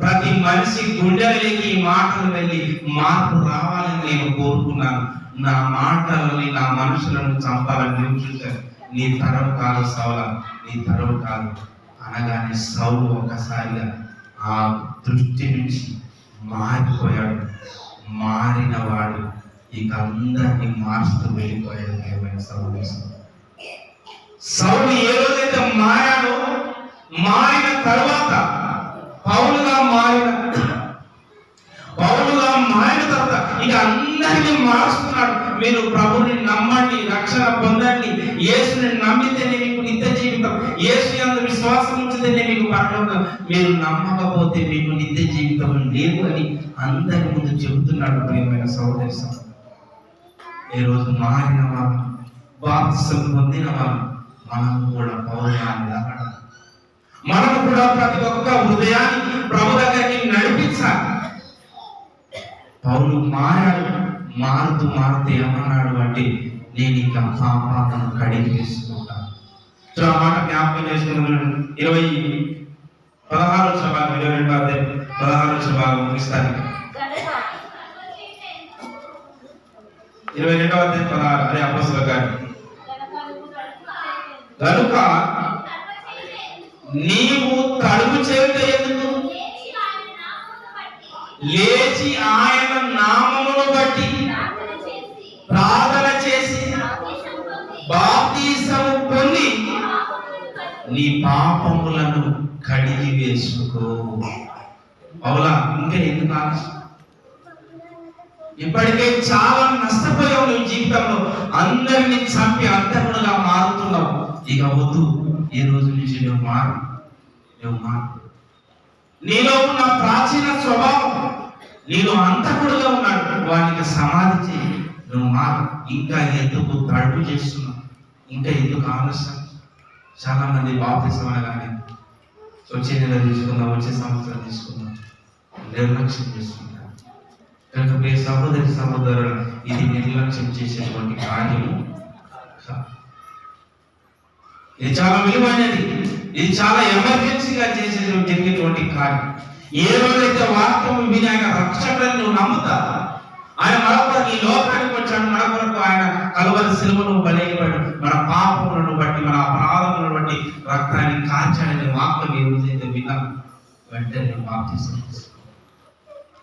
A: ప్రతి మనిషి గుండెలకి ఈ మాటలు వెళ్ళి మార్పు రావాలని నేను కోరుకున్నాను. నా మాటలని, నా మనుషులను చంపాలని నేను చూశాను. నీ తరం కాదు సౌల, నీ తరం కాదు అనగానే సౌలు ఒకసారిగా ఆ దృష్టి నుంచి మారిపోయాడు. మారిన వాడు ఇక అందరినీ మార్చుతూ వెళ్ళిపోయాడు. సౌలు ఏ రోజైతే మారాడో, మారిన తర్వాత పౌలుగా మారిన తర్వాత ఇక అందరినీ మార్చుతున్నాడు. మీరు ప్రభుని నమ్మండి, రక్షణ పొందండి, యేసుని నమ్మితేనే మీకు నిత్య జీవితం, యేసు యందు విశ్వాసం ఉంచితేనే మీకు పరలోకం, మీరు నమ్మకపోతే మీకు నిత్య జీవితం లేదు అని అందరి ముందు చెబుతున్నాడు. ప్రియమైన సహోదరి సహోదరులు, ఈ రోజు మారిన వారు, బాప్తిసం పొందిన వారు మనం కూడా పౌలుగా నిలబడాలి. మనం కూడా ప్రతి ఒక్క హృదయాన్ని ప్రభు దగ్గరికి నడిపించాలి. పౌలు మారుతూ ఏమన్నాడు అంటే, నేను ఇక పాపాలను కడిగి వేసుకుంటాను. సో ఆ మాట జ్ఞాపకం చేసుకున్నాను. 16 భాగం 22 భాగం ముగిస్తాను. 22 అదే అపోస్తలుల కార్యం. కనుక నీవు తడుపు చేయుట ఎందుకు? లేచి ఆయన నామమును బట్టి ప్రార్థన చేసి బాప్తిసము పొంది నీ పాపములను కడిగి వేసుకో. అవులా, ఇంకా ఎందుకు ఆలస్యం? ఇప్పటికే చాలా నష్టపోయావు నీ జీవితంలో. అందరినీ చంపి అంతకుడుగా మారుతున్నావు. ఇక వద్దు, ఈ రోజు నుంచి నువ్వు మారు. నీలో ఉన్న ప్రాచీన స్వభావం, నీలో అంతకుడుగా ఉన్నాడు, వానికి సమాధి చేయి. నువ్వు మారు. ఇంకా ఎందుకు తడుపు చేస్తున్నావు? ఇంకా ఎందుకు ఆలస్యం? చాలా మంది బాప్తిసం అనగానే వచ్చే నెల తీసుకుందాం, వచ్చే సంవత్సరం తీసుకుందాం, నిర్లక్ష్యం చేస్తున్నారు. కనుక ప్రియ సహోదరి సహోదరులు, ఇది నిర్లక్ష్యం చేసేటువంటి కార్యము. ఇది చాలా విలువైనది. ఇది చాలా ఎమర్జెన్సీగా జరిగేటువంటి కార్యం. ఏ రోజైతే వాక్యం విని ఆయన రక్షకుడిని నువ్వు నమ్ముతా, ఆయన మన కొరకు ఈ లోకానికి వచ్చాడు, మన కొరకు ఆయన కలువరి సిలువను బలైపోయాడు, మన పాపములను బట్టి, మన అపరాధములను బట్టి రక్తాన్ని కాల్చాడని వాక్యం ఏ రోజైతే విన్నాను, వెంటనే బాప్తిసం తీసుకో.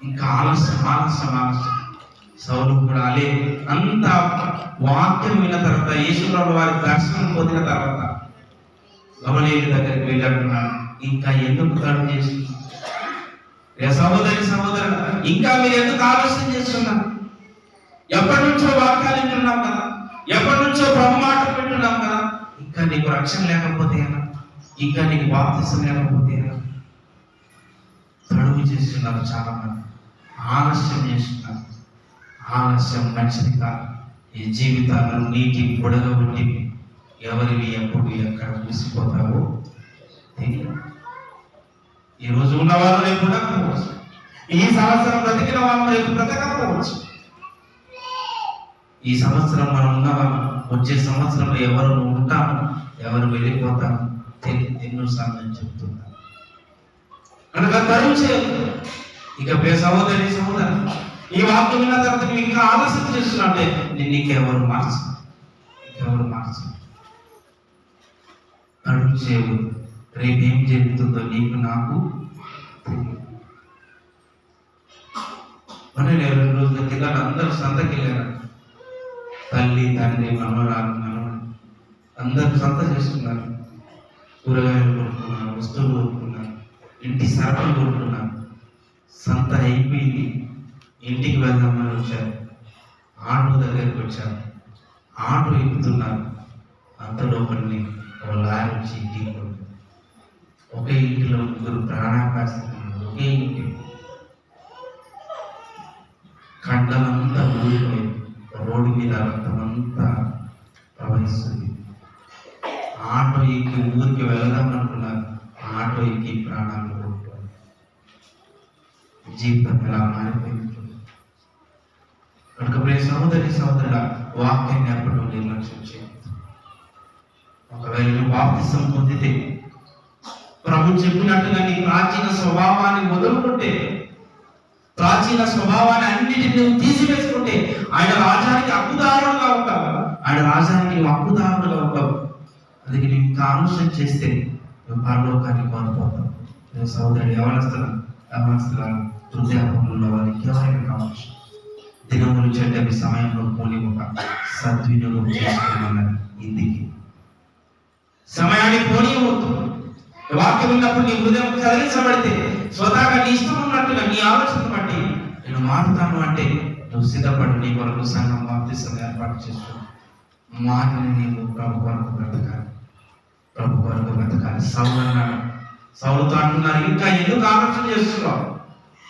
A: ఇంకా ఆలస్యం. సౌలు కూడా అలే అంత వాక్యం విన్న తర్వాత, యేసుప్రభువు వారి దర్శనం పొందిన తర్వాత గమలీయుల దగ్గరికి వెళ్ళాడున్నాడు. ఇంకా ఎందుకు తడుపు చేస్తున్నారు? సహోదరు, ఇంకా మీరు ఎందుకు ఆలోచన చేస్తున్నారు? ఎప్పటి నుంచో వాక్యాలు వింటున్నాం కదా, ఎప్పటి నుంచో ప్రభు మాటలు వింటున్నాం కదా. ఇంకా నీకు రక్షణ లేకపోతే ఎలా? ఇంకా నీకు బాప్తిసం లేకపోతే ఎలా? తడుపు చేస్తున్నారు చాలా మంది, ఆలస్యం చేస్తున్నారు. ఆలస్యం మంచిది కాదు. ఈ జీవితాలను నీటి పొడగబట్టి ఎవరివి ఎప్పుడు ఎక్కడ ముసిపోతావో తెలియదు. ఈ రోజు ఉన్నవారు రేపు ఉండకపోవచ్చు, ఈ సంవత్సరం బ్రతికిన వాళ్ళు రేపు బ్రతకపోవచ్చు. ఈ సంవత్సరం మనం ఉన్నవాళ్ళు వచ్చే సంవత్సరంలో ఎవరు ఉంటాము, ఎవరు వెళ్ళిపోతాము తెలియదు. ఎన్నోసార్లు చెప్తున్నాను. కనుక తరువు చేయదు. ఇక సహోదరి ఈ వాక్యం విన్న తర్వాత నువ్వు ఇంకా ఆలస్యం చేస్తున్నట్టే నీకెవరు మార్చు. తడువు చేయవు. రేపేం జరుగుతుందో నీకు నాకు తెలియదు. మన 2 రోజుల కింద అందరూ సంతకి వెళ్ళారు. తల్లి, తండ్రి, మనవరాలు అందరూ సంత చేస్తున్నారు. కూరగాయలు కొనుక్కున్నారు, వస్తువులు కొనుక్కున్నారు, ఇంటి సరకులు కొనుక్కున్నారు. సంత అయిపోయింది, ఇంటికి వెళ్దామని వచ్చారు. ఆటో దగ్గరికి వచ్చారు, ఆటో ఎక్కుతున్నారు. అంతలో కొన్ని లారీ వచ్చి ఇంటికి ఒకే ఇంటిలో 3 ప్రాణాపాస్తున్నారు. ఒకే ఇంటి కండలంతా ఊరిపోయి రోడ్డు మీద రక్తమంతా ప్రవహిస్తుంది. ఆటో ఎక్కి ఊరికి వెళదాం అనుకున్నారు, ఆటో ఎక్కి ప్రాణాలు కోల్పోయారు. జీవితం ఎలా మారిపోయింది. కనుక ప్రియ సహోదరుల, వాక్యాన్ని ఎప్పుడు నిర్లక్ష్యం చేయదు. ఒకవేళ నువ్వు బాప్తిసం పొందితే, ప్రభు చెప్పినట్టుగా నీ ప్రాచీన స్వభావాన్ని వదులుకుంటే, ప్రాచీన స్వభావాన్ని అన్నిటిని నువ్వు తీసివేసుకుంటే, ఆయన రాజానికి హక్కుదారుడుగా ఉంటావు. అందుకే నువ్వు ఇంకా ఆలోచన చేస్తే నువ్వు పరలోకాన్ని కోల్పోతావు. నువ్వు సహోదరుడు యవనస్తుల వృద్ధాపంలో వారికి ఎవరైనా కావచ్చు, దినములు చెడ్డవి సమయంలో పోని ఒక సద్వినియోగం చేసుకోమన్నది. ఇందుకి సమయాన్ని పోనీయవద్దు. వాక్యం ఉన్నప్పుడు నీ హృదయం కదిలించబడితే, స్వతహాగా నీ ఇష్టం ఉన్నట్టుగా నీ ఆలోచన బట్టి నేను మారుతాను అంటే నువ్వు సిద్ధపడి నీ కొరకు సంఘం బాప్తిసం ఏర్పాటు చేసుకో. మారిన నీవు ప్రభు కొరకు బ్రతకాలి. సౌలుతో అంటున్నారు, ఇంకా ఎందుకు ఆలోచన చేస్తున్నావు?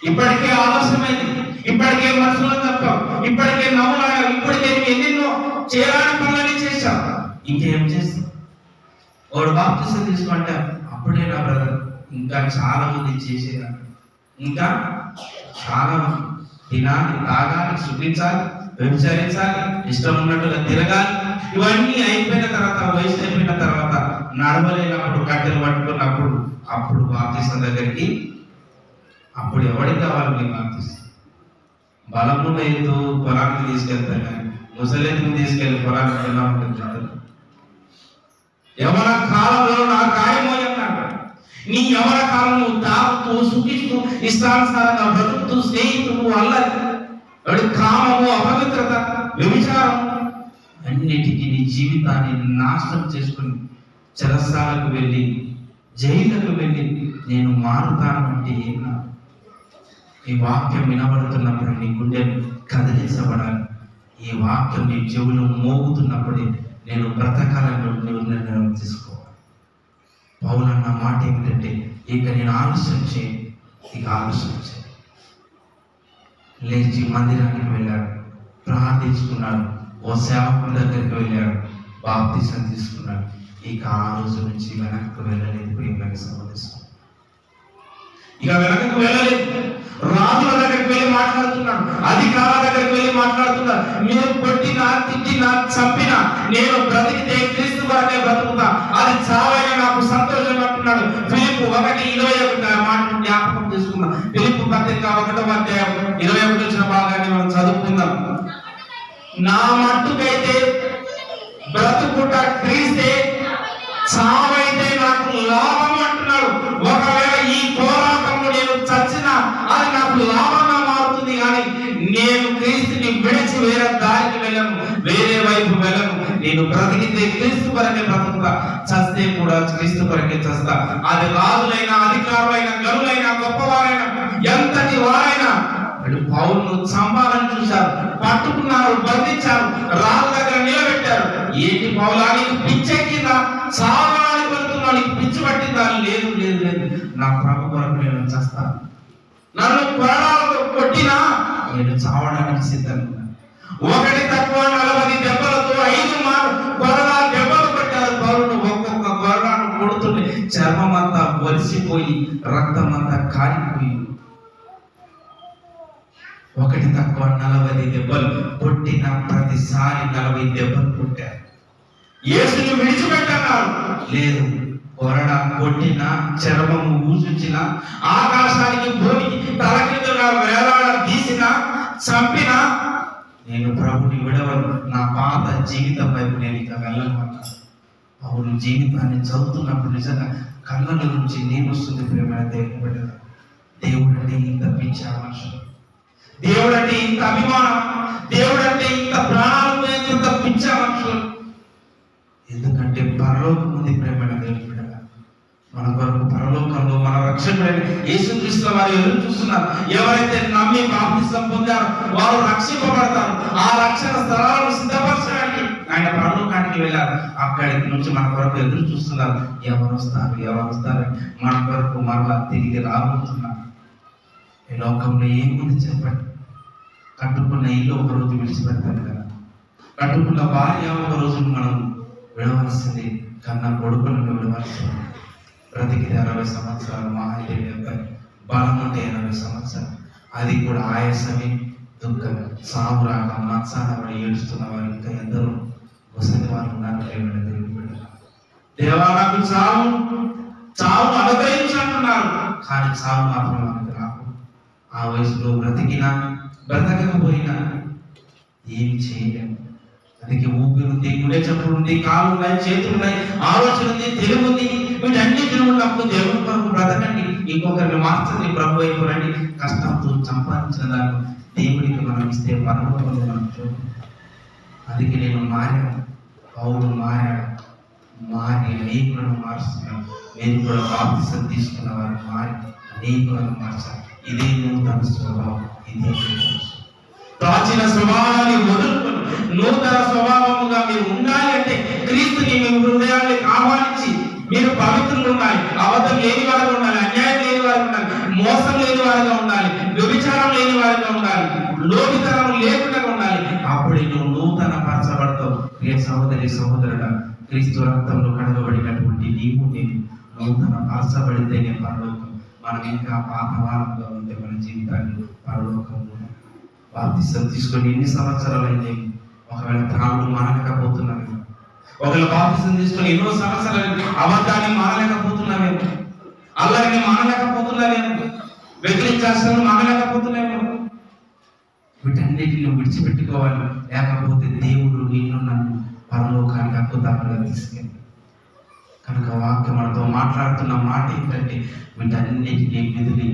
A: ఇప్పటికే ఆలస్యమైంది, ఇప్పటికే మనసులో తప్పావు, ఇప్పటికే నవ్వులాడావు, ఇప్పటికే నువ్వు ఎన్నెన్నో చేయాలని పనులని చేశావు. ఇంకేం చేస్తావు? వాడు బాప్తిసం తీసుకుంటే అప్పుడే నా బ్రదర్, ఇంకా చాలా మంది చేసేదాన్ని, ఇంకా చాలా మంది తినాలి, తాగాలి, సుఖించాలి, వ్యభిచరించాలి, ఇష్టం ఉన్నట్టుగా తిరగాలి. ఇవన్నీ అయిపోయిన తర్వాత, వయసు అయిపోయిన తర్వాత, నడవలేనప్పుడు, కట్టెలు పట్టుకున్నప్పుడు, అప్పుడు బాప్తిసం దగ్గరికి, అప్పుడు ఎవరికి కావాలి మీ బాప్తిసం? బలము లేదు, పొలానికి తీసుకెళ్తాను కానీ ముసలిని తీసుకెళ్ళి పొలానికి ఎలా ఉంటుంది? యవన కాలంలో నా గాయమోయన్నాడు. నీ యవన కాలంలో తాగుతూ, సుఖిస్తూ, ఇష్టానుసారంగా బ్రతుకుతూ, స్నేహితులు, అల్లరి, కామము, అపవిత్రత, వ్యభిచారం, అన్నిటికీ నీ జీవితాన్ని నాశనం చేసుకుని చెరసాలకు వెళ్ళి జైలుకు వెళ్ళి నేను మారుతాను అంటే ఏమన్నా? ఈ వాక్యం వినబడుతున్నప్పుడు నీ గుండె కదిలించబడాలి. ఈ వాక్యం నీ చెవులు మోగుతున్నప్పుడే నేను బ్రతకాలని నువ్వు నిర్ణయం తీసుకోవాలి. పౌలన్న మాట ఏమిటంటే, ఇక నేను ఆలస్యం చేయను, ఇక ఆలస్యం చేయను. లేచి మందిరానికి వెళ్ళాడు, ప్రార్థించుకున్నాడు, ఓ సేవకుడి దగ్గరికి వెళ్ళాడు, బాప్తిసం తీసుకున్నాడు. ఇక ఆ రోజు నుంచి వెనక్కి వెళ్ళలేదు. ప్రియమైన సహోదరులు, ఇక వెనక్కి వెళ్ళలేదు. రాజుల దగ్గరికి వెళ్ళి మాట్లాడుతున్నాడు, అధికారుల దగ్గరికి వెళ్ళి మాట్లాడుతున్నాడు. మీరు కొట్టినా తిట్టినా చంపినా నేను బ్రతికితే క్రీస్తు కొరకే బ్రతుకుతా, అది చావైనా నాకు సంతోషం అంటున్నాడు. ఫిలిప్పు 1:21 మాట జ్ఞాపకం చేసుకుందాం. ఫిలిప్పు పత్రిక 1:21 భాగాన్ని మనం చదువుకుందాం. నా మట్టుకైతే బ్రతుకుట క్రీస్తే, చావైతే నాకు లాభం అంటున్నాడు. ఒకవేళ ఈ పోరాటంలో నేను చచ్చినా అది నాకు లాభంగా మారుతుంది, కానీ నేను క్రీస్తుని విడిచి వేరే దారికి వెళ్ళను, వేరే వైపు వెళ్ళను. నేను బ్రతికితే క్రీస్తు కొరకే బ్రతుకుతా, చస్తే కూడా క్రీస్తు కొరకే చస్తా. అది రాజులైనా అధికారులైనా గనులైనా గొప్పవారైనా ఎంతటి వారైనా పౌలును చంపాలని చూశారు, పట్టుకున్నారు, బంధించారు, రాజు దగ్గర నిలబెట్టారు. ఏంటి పౌలా, నీకు పిచ్చెక్కిందా? చావడానికి వెళ్తున్నా, నీకు పిచ్చి పట్టిందా? లేదు లేదు లేదు, నా ప్రభు కొరకు నేను చేస్తాను. నన్ను కొరడాలతో కొట్టినా నేను చావడానికి సిద్ధంగా. ఒకటి తక్కువ 40 దెబ్బలతో 5 కొరడా దెబ్బలు కొట్టారు పౌలును. ఒక్కొక్క కొరడాను కొడుతుంటే చర్మం అంతా వలిసిపోయి రక్తం అంతా కారిపోయి, ఒకటి తక్కువ 40 దెబ్బలు కొట్టిన ప్రతిసారి 40 దెబ్బలు కొట్టారు. యేసుని విడిచిపెట్టన్నారు, లేదు. కొరడా కొట్టిన, చర్మము ఊసించిన, ఆకాశానికి భూమికి తలకిందుగా వేలాడ తీసిన, చంపిన, నేను ప్రభుని విడవను, నా పాత జీవితం వైపు నేను ఇక వెళ్ళమన్నాను. అవును, జీవితాన్ని చదువుతున్నప్పుడు నిజంగా కళ్ళ నుంచి నీరు వస్తుంది. ప్రేమ దేవుడు, దేవుడు అంటే ఇంత పిచ్చి ఆలోచన, దేవుడు అంటే ఇంత అభిమానం, దేవుడు అంటే ఇంత ప్రాణాలు, ఇంత పిచ్చ మనుషులు. ఎందుకంటే పరలోకం ఉంది. ప్రేమైన దేవుడు, మన కొరకు పరలోకంలో మన రక్షకుడైన యేసుక్రీస్తు వారు ఎదురు చూస్తున్నారు. ఎవరైతే నమ్మి బాప్తిసం పొందారో వారు రక్షింపబడతారు. ఆ రక్షణ స్థలాలను సిద్ధపరచడానికి ఆయన పరలోకానికి వెళ్ళారు. అక్కడికి నుంచి మన కొరకు ఎదురు చూస్తున్నారు. ఎవరు వస్తారు మన కొరకు మరలా తిరిగి రాబోతున్నారు. ఈ లోకంలో ఏముంది చెప్పండి? కట్టుకున్న ఇల్లు ఒక రోజు విడిచిపెడతారు కదా, కట్టుకున్న భార్య ఒక రోజు మనం విడవలసింది, కన్నా కొడుకులను విడవలసింది. బ్రతికితే 60 సంవత్సరాలు, మహా 70, బలం ఉంటే 80 సంవత్సరాలు. అది కూడా ఆయాసమే, దుఃఖమే, సాగు రాక మంచాన పడి ఏడుస్తున్న వారు ఇంకా ఎందరో ముసలి వారు ఉన్నారు. దేవా, నాకు చావు అనుగ్రహించంటున్నారు, కానీ చావు మాత్రం మనకు రాకు. ఆ వయసులో బ్రతకకపోయినా ఏమి చేయలేము. అందుకే ఊపిరి ఉంది, గుండె చప్పుడు ఉంది, కాళ్ళు ఉన్నాయి, చేతులు ఉన్నాయి, ఆలోచన ఉంది, తెలివి ఉంది. వీటన్నిటిని ఉన్నప్పుడు దేవుని కొరకు బ్రతకండి, ఇంకొకరిని మార్చండి, ప్రభు వైపు రండి. కష్టంతో సంపాదించిన దాన్ని దేవుడికి మనం ఇస్తే పరలోకంలో మనం చూడండి. అందుకే నేను మారాను, పౌలు మారాడు, మారి అనేకులను మారుస్తున్నాను. నేను కూడా బాప్తిసం తీసుకున్న వారు మారి అనేకులను మార్చాలి. ఇదే నూతన స్వభావం, ఇదే ప్రాచీన స్వభావాన్ని వదులుకొని నూతన స్వభావముగా మీరు ఉండాలి అంటే క్రీస్తుని మీ హృదయాన్ని ఆహ్వానించి మీరు పవిత్రులు ఉండాలి, అబద్ధం లేని వారుగా ఉండాలి, అన్యాయం లేని వారుగా ఉండాలి, మోసం లేని వారుగా ఉండాలి, వ్యభిచారం లేని వారుగా ఉండాలి, లోభితనం లేకుండా ఉండాలి. అప్పుడే నువ్వు నూతన పరచబడతావు. ప్రియ సహోదరి సహోదరుడా, క్రీస్తు రక్తంలో కడగబడినటువంటి నీవు నేను నూతన పరచబడితేనే పరలోకం. మనం ఇంకా పాతవారంగా ఉంటే మన జీవితాన్ని పరలోకంలో బాప్తిసం తీసుకొని ఎన్ని సంవత్సరాలు అయింది? ఒకవేళ త్రాగుడు మానలేకపోతున్నామేమో, ఒకవేళ బాప్తిసం తీసుకొని ఎన్నో సంవత్సరాలు అబద్ధాన్ని మానలేకపోతున్నామేమో, అల్లరిని మానలేకపోతున్నామేమో, వ్యతిరేకాలను మానలేకపోతున్నామేమో. వీటన్నిటిని విడిచిపెట్టుకోవాలి, లేకపోతే దేవుడు నిన్ను నన్ను పరలోకానికి అద్భుతాలుగా తీసుకెళ్ళి. కనుక వాక్యం మనతో మాట్లాడుతున్న మాట ఏంటంటే, వీటన్నిటిని ఎదురు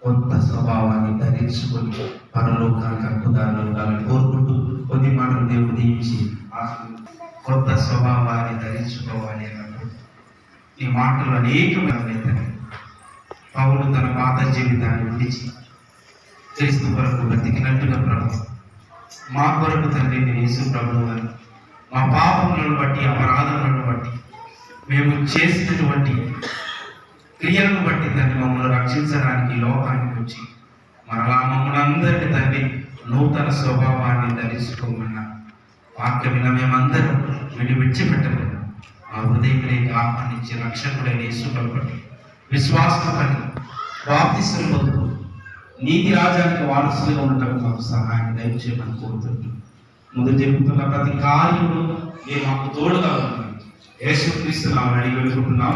A: కొత్త స్వభావాన్ని ధరించుకొని పరలోకానికి అద్భుతాలు ఉండాలని కోరుకుంటూ కొద్ది మాటలు దేవుడు దీవించి కొత్త స్వభావాన్ని ధరించుకోవాలి అన్నప్పుడు ఈ మాటలు అనేకమైన పౌలు తన పాత జీవితాన్ని విడిచి క్రీస్తు కొరకు బ్రతికినట్టుగా ప్రభు మా కొరకు తండ్రి మీరు యేసు ప్రభువు అని మా పాపములను బట్టి అపరాధములను బట్టి మేము చేసినటువంటి క్రియలను బట్టి తండ్రి మమ్మల్ని రక్షించడానికి లోకానికి వచ్చి మరలా మమ్మల్ని అందరికీ తండ్రి నూతన స్వభావాన్ని ధరించుకోమన్న వాక్య విన మేమందరం వీళ్ళు విడిచిపెట్టలేదు మా హృదయంలోకి ఆహ్వానించి రక్షకుడైన యేసు ప్రభువుని విశ్వాసం కలిగి బాప్తిసం పొందుతూ నీతి రాజ్యానికి వారసులుగా ఉండటం మాకు సహాయం దయచేయమని కోరుతున్నాం. ముందు జరుగుతున్న ప్రతి కార్యంలో మేము మాకు తోడుగా ఉన్నాం. యేసుక్రీస్తు నామమున అడిగి వేడుకుంటున్నాం.